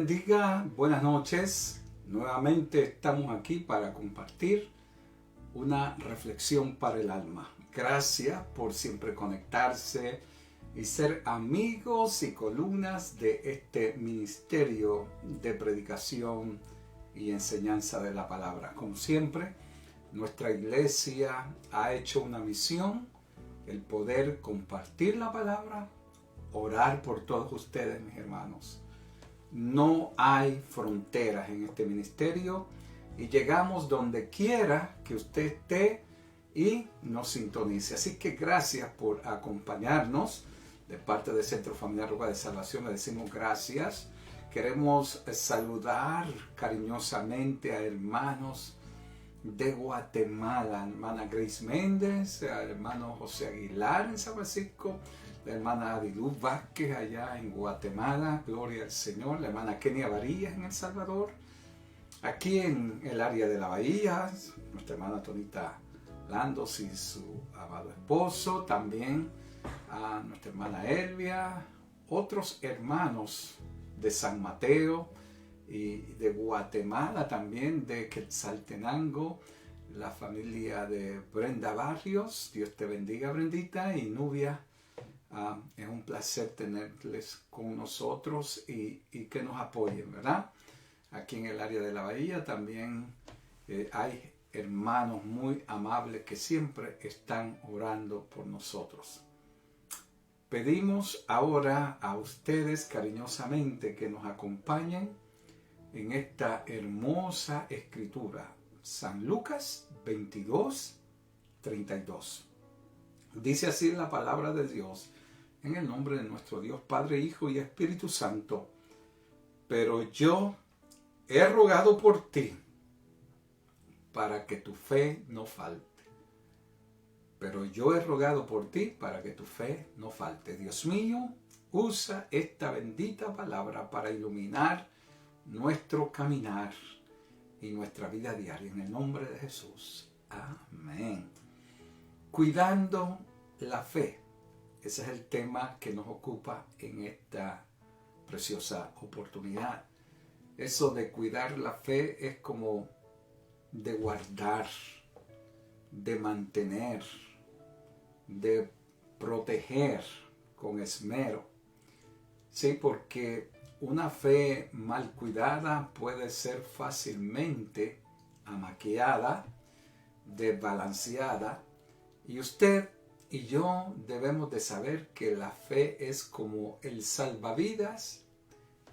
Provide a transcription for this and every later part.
bendiga, buenas noches. Nuevamente estamos aquí para compartir una reflexión para el alma. Gracias por siempre conectarse y ser amigos y columnas de este ministerio de predicación y enseñanza de la palabra. Como siempre, nuestra iglesia ha hecho una misión, el poder compartir la palabra, orar por todos ustedes, mis hermanos. No hay fronteras en este ministerio y llegamos donde quiera que usted esté y nos sintonice. Así que gracias por acompañarnos. De parte del Centro Familiar Roca de Salvación le decimos gracias. Queremos saludar cariñosamente a hermanos de Guatemala, hermana Grace Méndez, al hermano José Aguilar en San Francisco, la hermana Adiluz Vázquez allá en Guatemala, gloria al Señor, la hermana Kenia Varillas en El Salvador, aquí en el área de la Bahía, nuestra hermana Tonita Landos y su amado esposo, también a nuestra hermana Elvia, otros hermanos de San Mateo y de Guatemala también, de Quetzaltenango, la familia de Brenda Barrios, Dios te bendiga Brendita, y Nubia. Es un placer tenerles con nosotros y que nos apoyen, ¿verdad? Aquí en el área de la Bahía también hay hermanos muy amables que siempre están orando por nosotros. Pedimos ahora a ustedes cariñosamente que nos acompañen en esta hermosa escritura, San Lucas 22:32. Dice así la palabra de Dios, en el nombre de nuestro Dios, Padre, Hijo y Espíritu Santo. Pero yo he rogado por ti, para que tu fe no falte. Pero yo he rogado por ti, para que tu fe no falte. Dios mío, usa esta bendita palabra para iluminar nuestro caminar y nuestra vida diaria. En el nombre de Jesús. Amén. Cuidando la fe. Ese es el tema que nos ocupa en esta preciosa oportunidad. Eso de cuidar la fe es como de guardar, de mantener, de proteger con esmero. Sí, porque una fe mal cuidada puede ser fácilmente amaqueada, desbalanceada, y usted y yo debemos de saber que la fe es como el salvavidas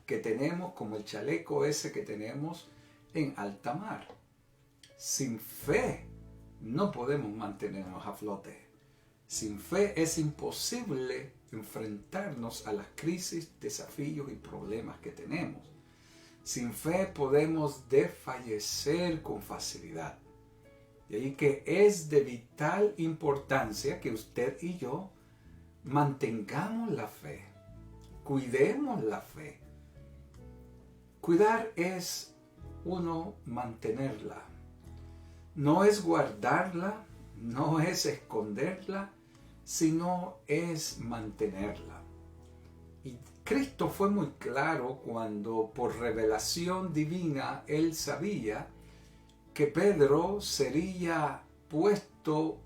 que tenemos, como el chaleco ese que tenemos en alta mar. Sin fe no podemos mantenernos a flote. Sin fe es imposible enfrentarnos a las crisis, desafíos y problemas que tenemos. Sin fe podemos desfallecer con facilidad. De ahí que es de vital importancia que usted y yo mantengamos la fe, cuidemos la fe. Cuidar es uno mantenerla, no es guardarla, no es esconderla, sino es mantenerla. Y Cristo fue muy claro cuando por revelación divina Él sabía que Pedro sería puesto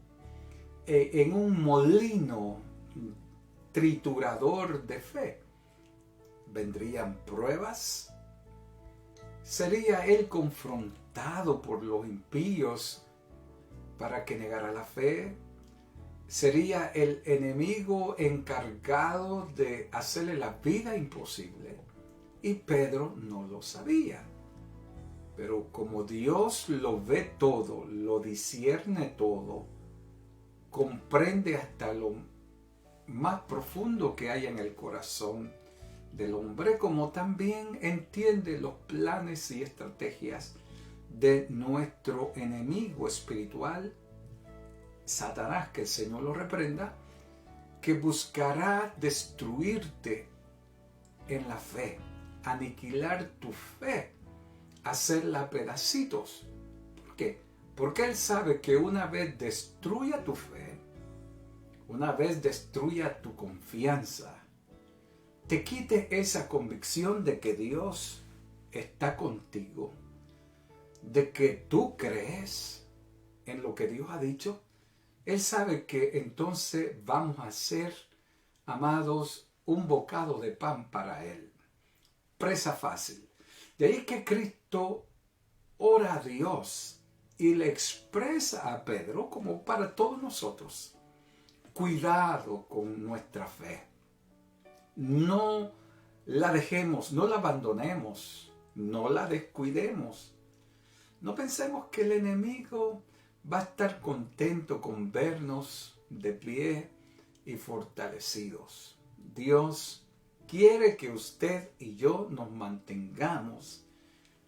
en un molino triturador de fe. Vendrían pruebas, sería él confrontado por los impíos para que negara la fe, sería el enemigo encargado de hacerle la vida imposible, y Pedro no lo sabía. Pero como Dios lo ve todo, lo discierne todo, comprende hasta lo más profundo que hay en el corazón del hombre, como también entiende los planes y estrategias de nuestro enemigo espiritual, Satanás, que el Señor lo reprenda, que buscará destruirte en la fe, aniquilar tu fe, hacerla a pedacitos. ¿Por qué? Porque Él sabe que una vez destruya tu fe, una vez destruya tu confianza, te quite esa convicción de que Dios está contigo, de que tú crees en lo que Dios ha dicho, Él sabe que entonces vamos a ser, amados, un bocado de pan para Él. Presa fácil. De ahí que Cristo ora a Dios y le expresa a Pedro, como para todos nosotros, cuidado con nuestra fe. No la dejemos, no la abandonemos, no la descuidemos. No pensemos que el enemigo va a estar contento con vernos de pie y fortalecidos. Dios quiere que usted y yo nos mantengamos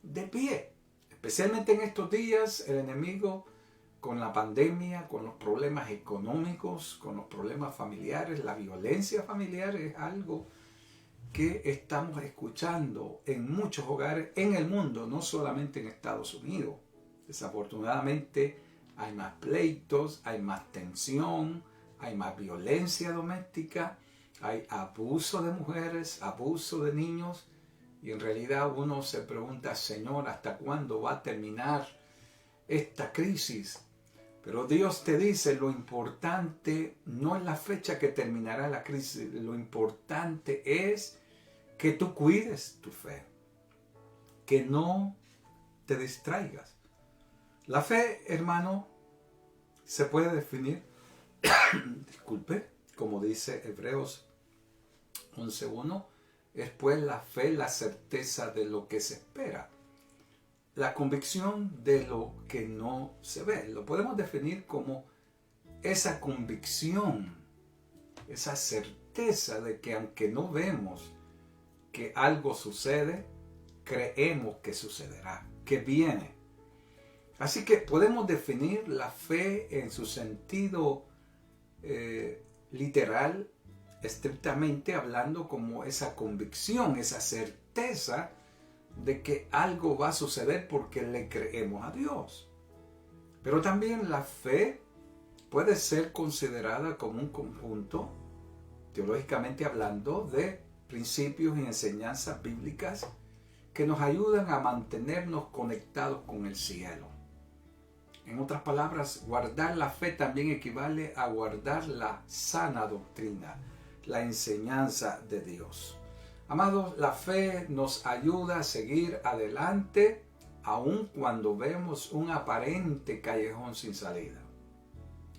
de pie. Especialmente en estos días, el enemigo, con la pandemia, con los problemas económicos, con los problemas familiares, la violencia familiar es algo que estamos escuchando en muchos hogares en el mundo, no solamente en Estados Unidos. Desafortunadamente hay más pleitos, hay más tensión, hay más violencia doméstica, hay abuso de mujeres, abuso de niños, y en realidad uno se pregunta, Señor, ¿hasta cuándo va a terminar esta crisis? Pero Dios te dice, lo importante no es la fecha que terminará la crisis, lo importante es que tú cuides tu fe, que no te distraigas. La fe, hermano, se puede definir, disculpe, como dice Hebreos 11:1, es pues la fe, la certeza de lo que se espera, la convicción de lo que no se ve. Lo podemos definir como esa convicción, esa certeza de que aunque no vemos que algo sucede, creemos que sucederá, que viene. Así que podemos definir la fe en su sentido literal, estrictamente hablando, como esa convicción, esa certeza de que algo va a suceder porque le creemos a Dios. Pero también la fe puede ser considerada como un conjunto, teológicamente hablando, de principios y enseñanzas bíblicas que nos ayudan a mantenernos conectados con el cielo. En otras palabras, guardar la fe también equivale a guardar la sana doctrina, la enseñanza de Dios. Amados, la fe nos ayuda a seguir adelante aun cuando vemos un aparente callejón sin salida.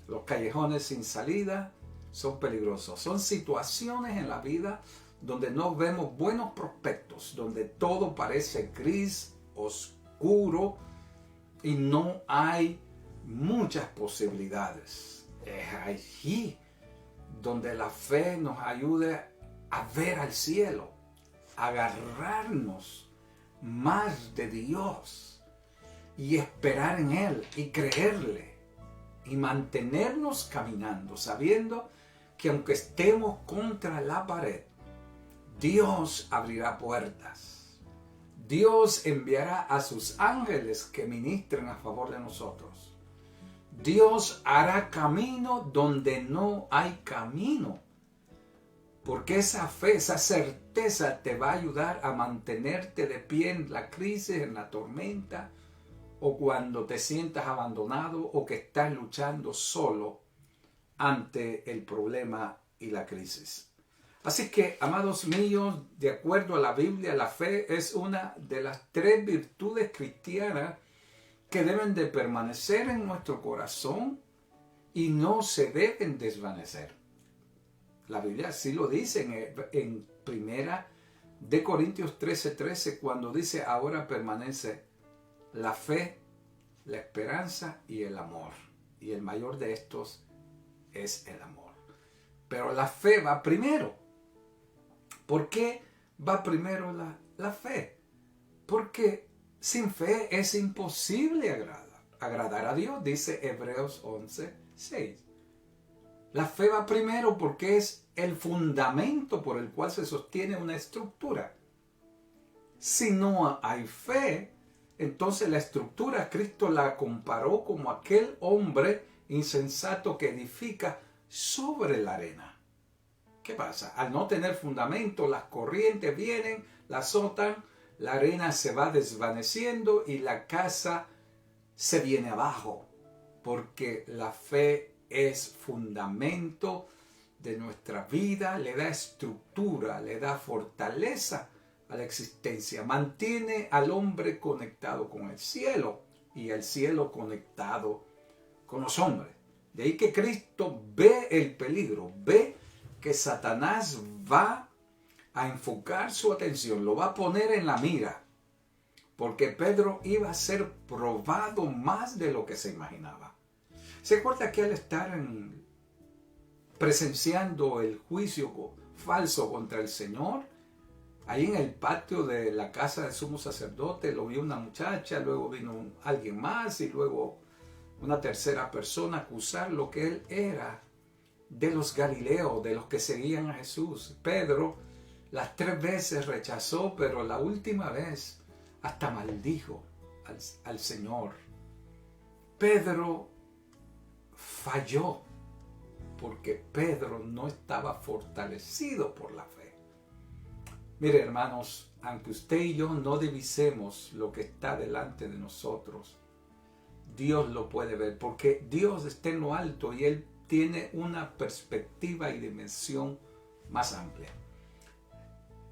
Los callejones sin salida son peligrosos. Son situaciones en la vida donde no vemos buenos prospectos, donde todo parece gris, oscuro y no hay muchas posibilidades. Es allí donde la fe nos ayuda a ver al cielo, a agarrarnos más de Dios y esperar en Él y creerle y mantenernos caminando, sabiendo que aunque estemos contra la pared, Dios abrirá puertas. Dios enviará a sus ángeles que ministren a favor de nosotros. Dios hará camino donde no hay camino. Porque esa fe, esa certeza te va a ayudar a mantenerte de pie en la crisis, en la tormenta, o cuando te sientas abandonado o que estás luchando solo ante el problema y la crisis. Así que, amados míos, de acuerdo a la Biblia, la fe es una de las 3 virtudes cristianas que deben de permanecer en nuestro corazón y no se deben desvanecer. La Biblia así lo dice en Primera de Corintios 13:13, cuando dice, ahora permanece la fe, la esperanza y el amor. Y el mayor de estos es el amor. Pero la fe va primero. ¿Por qué va primero la fe? Porque sin fe es imposible agradar a Dios, dice Hebreos 11:6. La fe va primero porque es el fundamento por el cual se sostiene una estructura. Si no hay fe, entonces la estructura Cristo la comparó como aquel hombre insensato que edifica sobre la arena. ¿Qué pasa? Al no tener fundamento, las corrientes vienen, la azotan, la arena se va desvaneciendo y la casa se viene abajo, porque la fe es fundamento de nuestra vida, le da estructura, le da fortaleza a la existencia, mantiene al hombre conectado con el cielo y el cielo conectado con los hombres. De ahí que Cristo ve el peligro, ve que Satanás va a enfocar su atención, lo va a poner en la mira, porque Pedro iba a ser probado más de lo que se imaginaba. ¿Se acuerda que al estar presenciando el juicio falso contra el Señor, ahí en el patio de la casa del sumo sacerdote, lo vio una muchacha, luego vino alguien más y luego una tercera persona a acusar lo que él era de los galileos, de los que seguían a Jesús? Pedro las 3 veces rechazó, pero la última vez hasta maldijo al Señor. Pedro falló porque Pedro no estaba fortalecido por la fe. Mire, hermanos, aunque usted y yo no divisemos lo que está delante de nosotros, Dios lo puede ver, porque Dios está en lo alto y Él tiene una perspectiva y dimensión más amplia.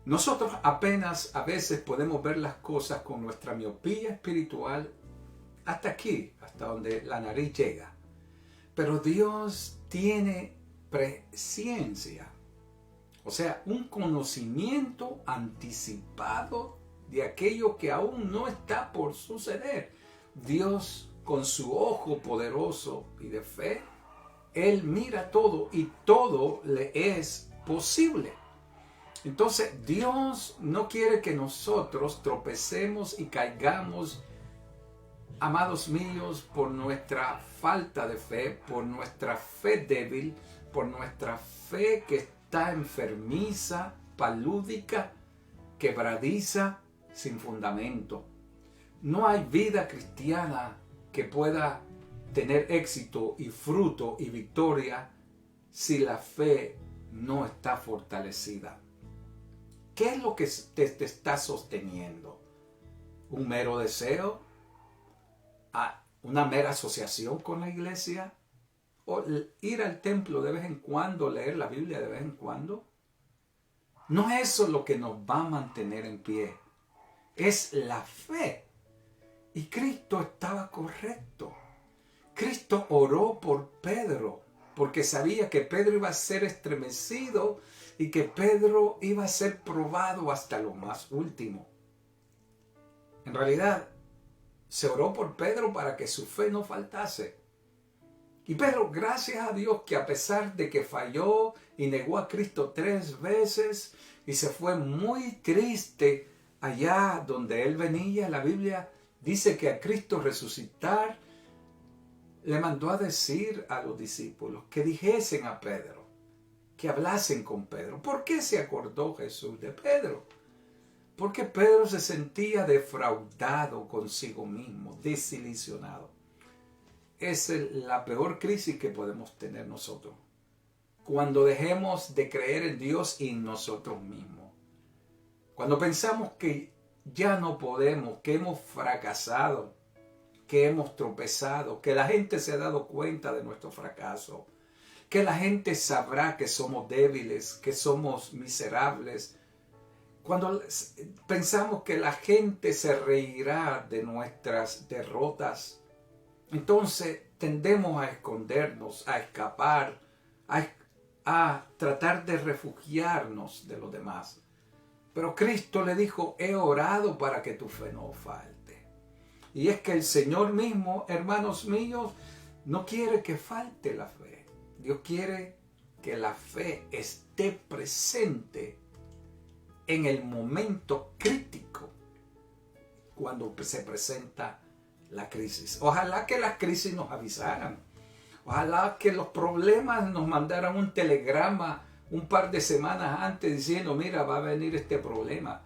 Nosotros apenas a veces podemos ver las cosas con nuestra miopía espiritual hasta aquí, hasta donde la nariz llega. Pero Dios tiene presciencia, o sea, un conocimiento anticipado de aquello que aún no está por suceder. Dios, con su ojo poderoso y de fe, Él mira todo y todo le es posible. Entonces, Dios no quiere que nosotros tropecemos y caigamos, amados míos, por nuestra falta de fe, por nuestra fe débil, por nuestra fe que está enfermiza, palúdica, quebradiza, sin fundamento. No hay vida cristiana que pueda tener éxito y fruto y victoria si la fe no está fortalecida. ¿Qué es lo que te está sosteniendo? ¿Un mero deseo? ¿Una mera asociación con la iglesia? ¿O ir al templo de vez en cuando, leer la Biblia de vez en cuando? No es eso lo que nos va a mantener en pie. Es la fe. Y Cristo estaba correcto. Cristo oró por Pedro, porque sabía que Pedro iba a ser estremecido y que Pedro iba a ser probado hasta lo más último. En realidad, se oró por Pedro para que su fe no faltase. Y Pedro, gracias a Dios, que a pesar de que falló y negó a Cristo 3 veces y se fue muy triste allá donde él venía, la Biblia dice que a Cristo resucitar le mandó a decir a los discípulos que dijesen a Pedro, que hablasen con Pedro. ¿Por qué se acordó Jesús de Pedro? Porque Pedro se sentía defraudado consigo mismo, desilusionado. Es la peor crisis que podemos tener nosotros, cuando dejemos de creer en Dios y en nosotros mismos. Cuando pensamos que ya no podemos, que hemos fracasado, que hemos tropezado, que la gente se ha dado cuenta de nuestro fracaso, que la gente sabrá que somos débiles, que somos miserables. Cuando pensamos que la gente se reirá de nuestras derrotas, entonces tendemos a escondernos, a escapar, a tratar de refugiarnos de los demás. Pero Cristo le dijo, he orado para que tu fe no falte. Y es que el Señor mismo, hermanos míos, no quiere que falte la fe. Dios quiere que la fe esté presente en el momento crítico cuando se presenta la crisis. Ojalá que las crisis nos avisaran. Ojalá que los problemas nos mandaran un telegrama un par de semanas antes diciendo, mira, va a venir este problema.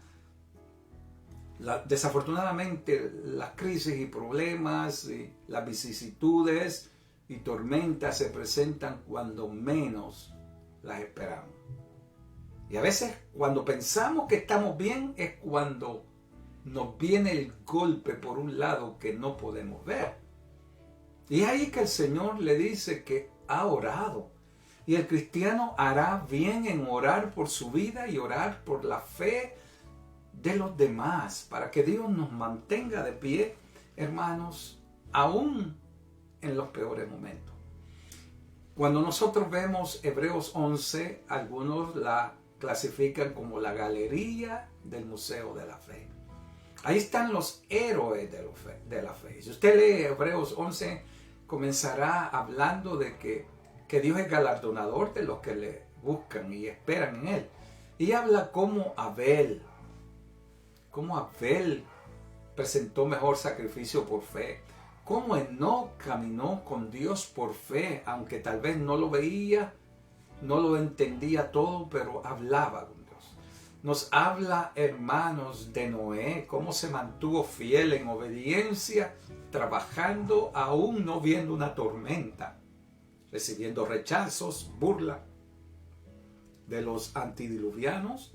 Desafortunadamente, las crisis y problemas y las vicisitudes y tormentas se presentan cuando menos las esperamos. Y a veces cuando pensamos que estamos bien es cuando nos viene el golpe por un lado que no podemos ver. Y es ahí que el Señor le dice que ha orado. Y el cristiano hará bien en orar por su vida y orar por la fe de los demás, para que Dios nos mantenga de pie, hermanos, aún en los peores momentos. Cuando nosotros vemos Hebreos 11, algunos la clasifican como la galería del Museo de la Fe. Ahí están los héroes de la fe. Si usted lee Hebreos 11, comenzará hablando de que Dios es galardonador de los que le buscan y esperan en Él. Y habla cómo Abel presentó mejor sacrificio por fe. Cómo Enoc caminó con Dios por fe, aunque tal vez no lo veía, no lo entendía todo, pero hablaba con Dios. Nos habla, hermanos, de Noé, cómo se mantuvo fiel en obediencia, trabajando aún no viendo una tormenta, recibiendo rechazos, burla de los antidiluvianos,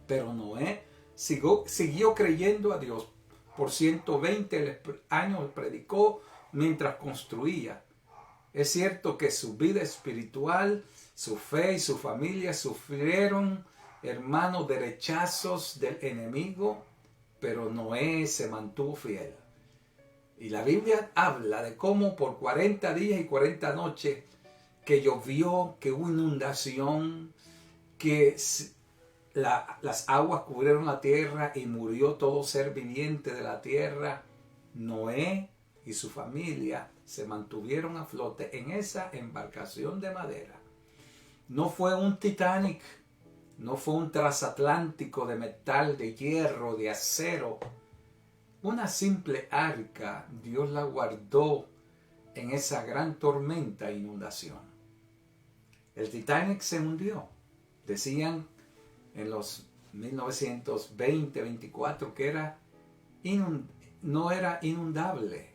pero Noé siguió creyendo a Dios. Por 120 años predicó mientras construía. Es cierto que su vida espiritual, su fe y su familia sufrieron, hermanos, de rechazos del enemigo, pero Noé se mantuvo fiel. Y la Biblia habla de cómo por 40 días y 40 noches que llovió, que hubo inundación, que las aguas cubrieron la tierra y murió todo ser viviente de la tierra. Noé y su familia se mantuvieron a flote en esa embarcación de madera. No fue un Titanic, no fue un transatlántico de metal, de hierro, de acero. Una simple arca, Dios la guardó en esa gran tormenta e inundación. El Titanic se hundió. Decían en los 1920-24 que no era inundable,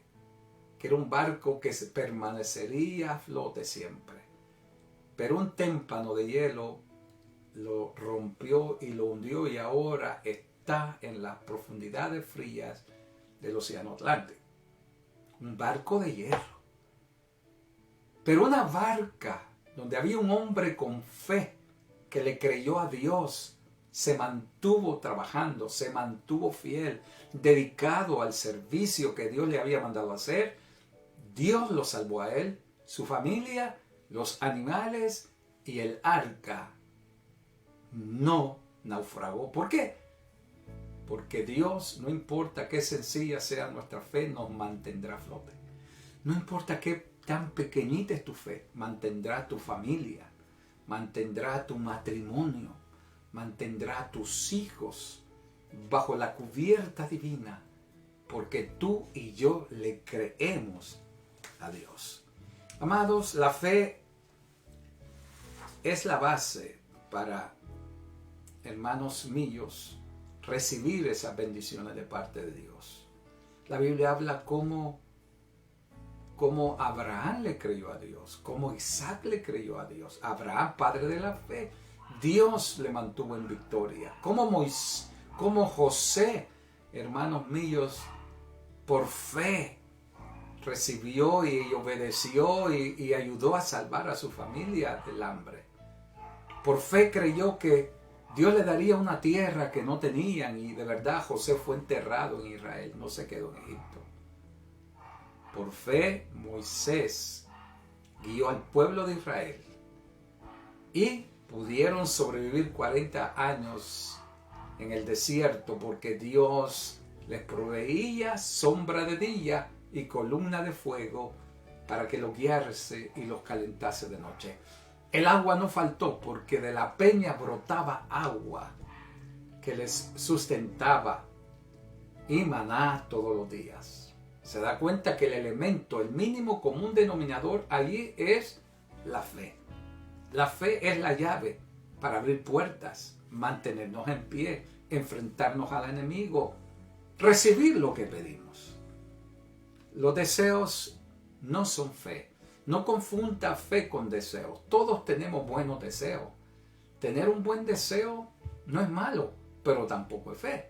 que era un barco que permanecería a flote siempre. Pero un témpano de hielo lo rompió y lo hundió y ahora está en las profundidades frías del Océano Atlántico. Un barco de hierro. Pero una barca donde había un hombre con fe que le creyó a Dios, se mantuvo trabajando, se mantuvo fiel, dedicado al servicio que Dios le había mandado hacer. Dios lo salvó a él, su familia, los animales y el arca no naufragó. ¿Por qué? Porque Dios, no importa qué sencilla sea nuestra fe, nos mantendrá a flote. No importa qué tan pequeñita es tu fe, mantendrá tu familia, mantendrá tu matrimonio, mantendrá a tus hijos bajo la cubierta divina, porque tú y yo le creemos a Dios. Amados, la fe es la base para, hermanos míos, recibir esas bendiciones de parte de Dios. La Biblia habla cómo Abraham le creyó a Dios, cómo Isaac le creyó a Dios. Abraham, padre de la fe, Dios le mantuvo en victoria. Como José, hermanos míos, por fe recibió y obedeció y ayudó a salvar a su familia del hambre. Por fe creyó que Dios le daría una tierra que no tenían y de verdad José fue enterrado en Israel, no se quedó en Egipto. Por fe Moisés guió al pueblo de Israel y pudieron sobrevivir 40 años en el desierto porque Dios les proveía sombra de día y columna de fuego para que los guiase y los calentase de noche. El agua no faltó porque de la peña brotaba agua que les sustentaba y maná todos los días. Se da cuenta que el elemento, el mínimo común denominador allí es la fe. La fe es la llave para abrir puertas, mantenernos en pie, enfrentarnos al enemigo, recibir lo que pedimos. Los deseos no son fe. No confunda fe con deseos. Todos tenemos buenos deseos. Tener un buen deseo no es malo, pero tampoco es fe.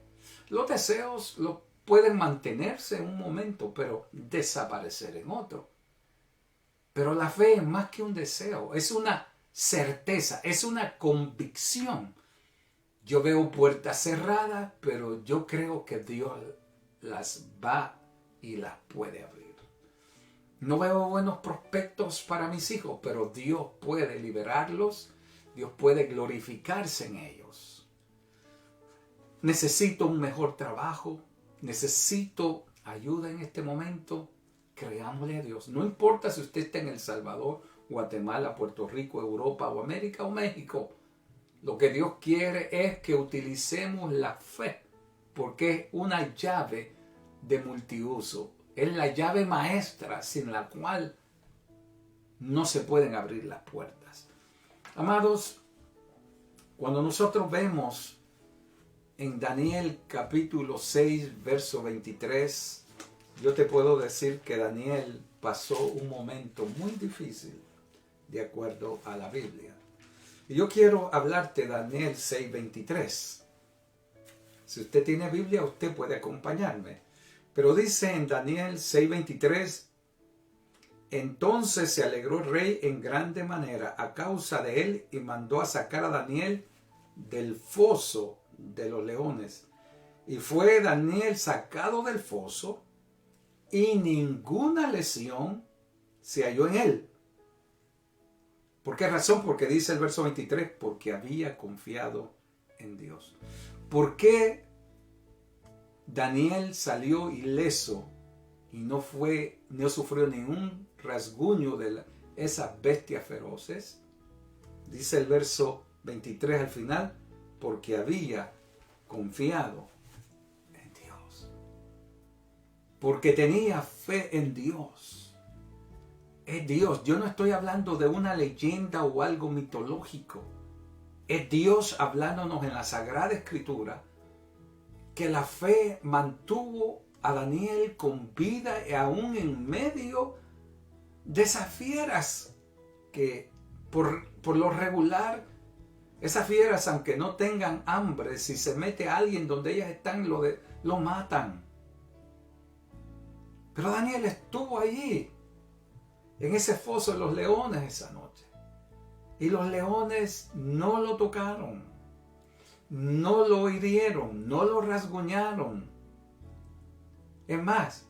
Los deseos pueden mantenerse en un momento, pero desaparecer en otro. Pero la fe es más que un deseo, es una certeza, es una convicción. Yo veo puertas cerradas, pero yo creo que Dios las va y las puede abrir. No veo buenos prospectos para mis hijos, pero Dios puede liberarlos, Dios puede glorificarse en ellos. Necesito un mejor trabajo, necesito ayuda en este momento. Creámosle a Dios. No importa si usted está en El Salvador, Guatemala, Puerto Rico, Europa o América o México. Lo que Dios quiere es que utilicemos la fe, porque es una llave de multiuso. Es la llave maestra sin la cual no se pueden abrir las puertas. Amados, cuando nosotros vemos en Daniel capítulo 6, verso 23, yo te puedo decir que Daniel pasó un momento muy difícil de acuerdo a la Biblia. Y yo quiero hablarte de Daniel 6, 23. Si usted tiene Biblia, usted puede acompañarme. Pero dice en Daniel 6, 23, entonces se alegró el rey en grande manera a causa de él y mandó a sacar a Daniel del foso de los leones. Y fue Daniel sacado del foso y ninguna lesión se halló en él. ¿Por qué razón? Porque dice el verso 23, porque había confiado en Dios. ¿Por qué Daniel salió ileso y no sufrió ningún rasguño de esas bestias feroces? Dice el verso 23 al final, porque había confiado en Dios. Porque tenía fe en Dios. Es Dios. Yo no estoy hablando de una leyenda o algo mitológico. Es Dios hablándonos en la Sagrada Escritura que la fe mantuvo a Daniel con vida y aún en medio de esas fieras que por lo regular, esas fieras, aunque no tengan hambre, si se mete a alguien donde ellas están, lo matan. Pero Daniel estuvo allí, en ese foso de los leones esa noche. Y los leones no lo tocaron, no lo hirieron, no lo rasguñaron. Es más,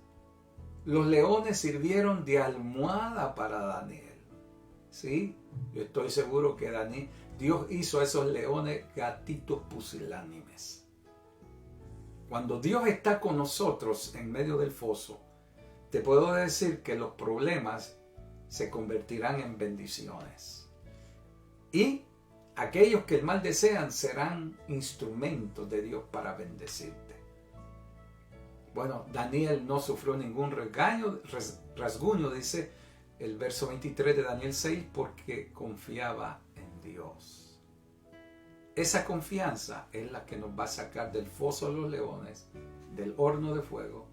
los leones sirvieron de almohada para Daniel. ¿Sí? Yo estoy seguro que Dios hizo a esos leones gatitos pusilánimes. Cuando Dios está con nosotros en medio del foso, te puedo decir que los problemas se convertirán en bendiciones. Y aquellos que el mal desean serán instrumentos de Dios para bendecirte. Bueno, Daniel no sufrió ningún rasguño, dice el verso 23 de Daniel 6, porque confiaba en Dios. Esa confianza es la que nos va a sacar del foso de los leones, del horno de fuego,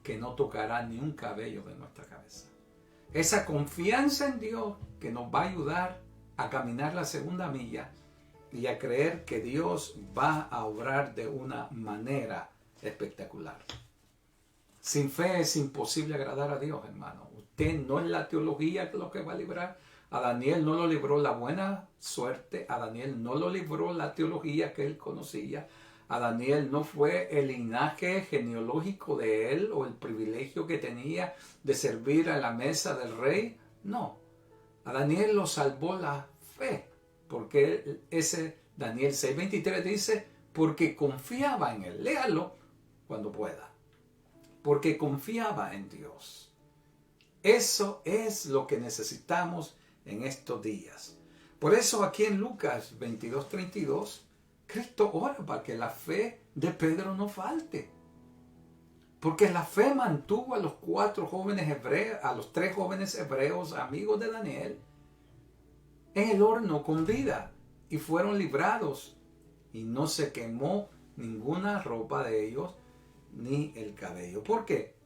que no tocará ni un cabello de nuestra cabeza. Esa confianza en Dios que nos va a ayudar a caminar la segunda milla y a creer que Dios va a obrar de una manera espectacular. Sin fe es imposible agradar a Dios, hermano. Usted no es la teología lo que va a librar. A Daniel no lo libró la buena suerte. A Daniel no lo libró la teología que él conocía. A Daniel no fue el linaje genealógico de él o el privilegio que tenía de servir a la mesa del rey. No. A Daniel lo salvó la fe. Porque ese Daniel 6:23 dice, porque confiaba en él. Léalo cuando pueda. Porque confiaba en Dios. Eso es lo que necesitamos en estos días. Por eso aquí en Lucas 22:32, Cristo ora para que la fe de Pedro no falte. Porque la fe mantuvo a los 4 jóvenes hebreos, a los 3 jóvenes hebreos, amigos de Daniel, en el horno con vida y fueron librados y no se quemó ninguna ropa de ellos ni el cabello. ¿Por qué?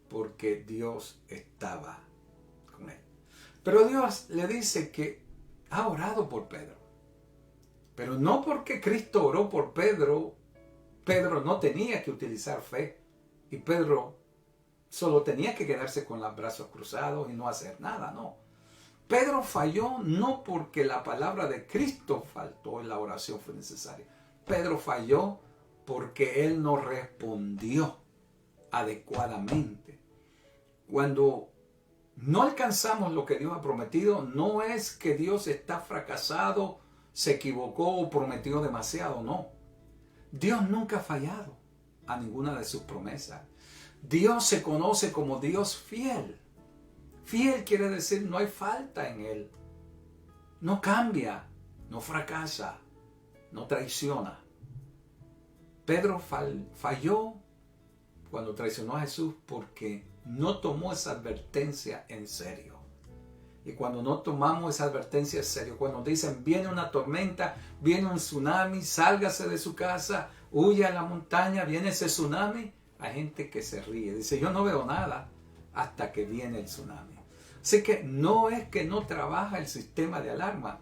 Porque Dios estaba con él. Pero Dios le dice que ha orado por Pedro. Pero no porque Cristo oró por Pedro Pedro no tenía que utilizar fe. Y Pedro solo tenía que quedarse con los brazos cruzados y no hacer nada, no. Pedro falló no porque la palabra de Cristo faltó y la oración fue necesaria. Pedro falló porque él no respondió adecuadamente. Cuando no alcanzamos lo que Dios ha prometido, no es que Dios está fracasado, se equivocó o prometió demasiado, no. Dios nunca ha fallado a ninguna de sus promesas. Dios se conoce como Dios fiel. Fiel quiere decir no hay falta en Él. No cambia, no fracasa, no traiciona. Pedro falló cuando traicionó a Jesús porque no tomó esa advertencia en serio. Y cuando no tomamos esa advertencia en serio, cuando dicen viene una tormenta, viene un tsunami, sálgase de su casa, huya a la montaña, viene ese tsunami, hay gente que se ríe, dice yo no veo nada hasta que viene el tsunami. Así que no es que no trabaja el sistema de alarma,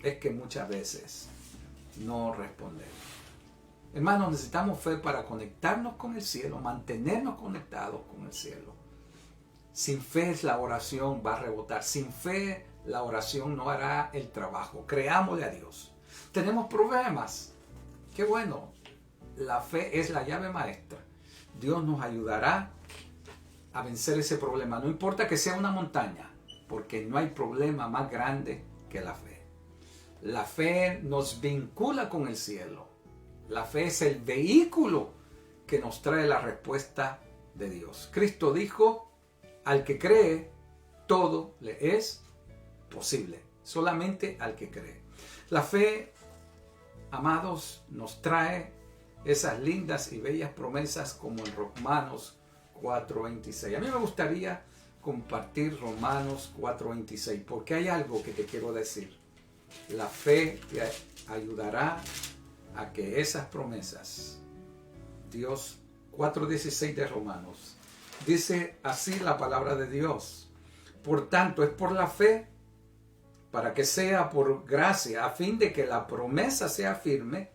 es que muchas veces no respondemos. Hermanos, necesitamos fe para conectarnos con el cielo, mantenernos conectados con el cielo. Sin fe la oración va a rebotar. Sin fe la oración no hará el trabajo. Creámosle a Dios. Tenemos problemas. Qué bueno. La fe es la llave maestra. Dios nos ayudará a vencer ese problema. No importa que sea una montaña, porque no hay problema más grande que la fe. La fe nos vincula con el cielo. La fe es el vehículo que nos trae la respuesta de Dios. Cristo dijo, al que cree, todo le es posible. Solamente al que cree. La fe, amados, nos trae esas lindas y bellas promesas como en Romanos 4:26. A mí me gustaría compartir Romanos 4:26 porque hay algo que te quiero decir. La fe te ayudará a que esas promesas, Dios 4:16 de Romanos, dice así la palabra de Dios. Por tanto, es por la fe, para que sea por gracia, a fin de que la promesa sea firme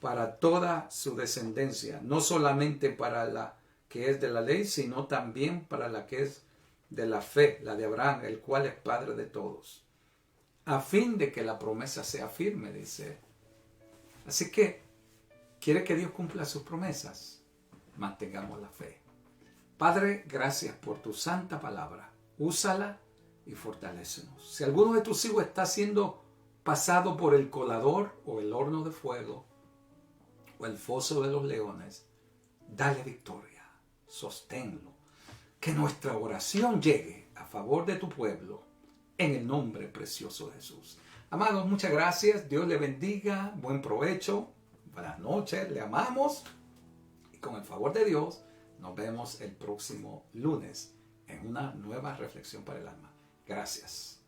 para toda su descendencia, no solamente para la que es de la ley, sino también para la que es de la fe, la de Abraham, el cual es padre de todos. A fin de que la promesa sea firme, dice. Así que, ¿quiere que Dios cumpla sus promesas? Mantengamos la fe. Padre, gracias por tu santa palabra. Úsala y fortalécenos. Si alguno de tus hijos está siendo pasado por el colador o el horno de fuego o el foso de los leones, dale victoria, sosténlo. Que nuestra oración llegue a favor de tu pueblo en el nombre precioso de Jesús. Amados, muchas gracias. Dios le bendiga. Buen provecho. Buenas noches. Le amamos. Y con el favor de Dios, nos vemos el próximo lunes en una nueva reflexión para el alma. Gracias.